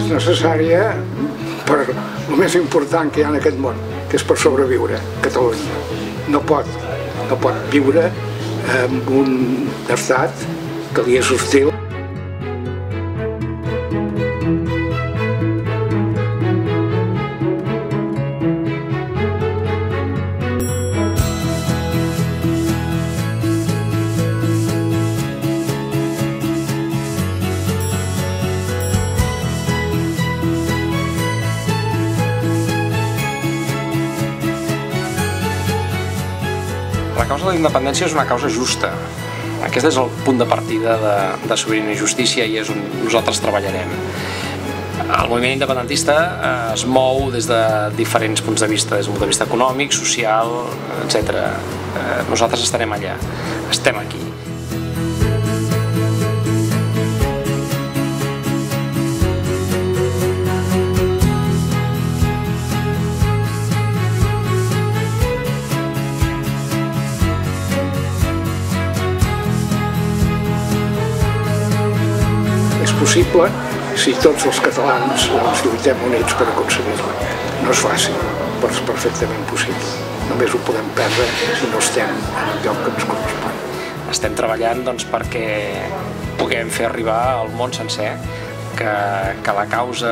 és necessària per el més important que hi ha en aquest món, que és per sobreviure. Catalunya no pot viure en un estat que li és hostil. La causa de la independència és una causa justa. Aquest és el punt de partida de Sobirania i Justícia i és on nosaltres treballarem. El moviment independentista es mou des de diferents punts de vista, des d'un punt de vista econòmic, social, etc. Nosaltres estarem allà, estem aquí. És possible si tots els catalans lluitem units per aconseguir-ho. No és fàcil, però és perfectament possible. Només ho podem perdre si no estem en el lloc que ens correspon. Estem treballant perquè puguem fer arribar al món sencer que la causa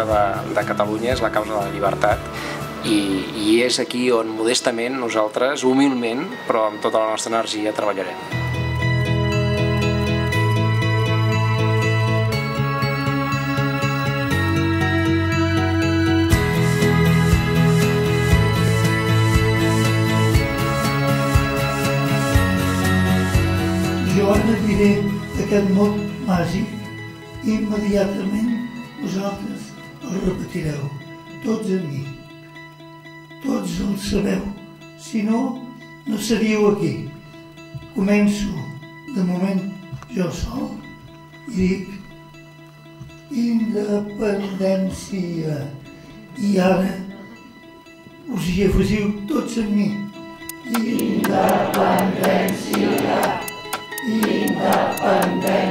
de Catalunya és la causa de la llibertat i és aquí on modestament nosaltres, humilment, però amb tota la nostra energia, treballarem. Jo ara diré aquest mot màgic i immediatament vosaltres el repetireu, tots amb mi. Tots el sabeu, si no, no seríeu aquí. Començo, de moment, jo sol i dic independència. I ara us hi afegiu tots amb mi. Independència. Independència.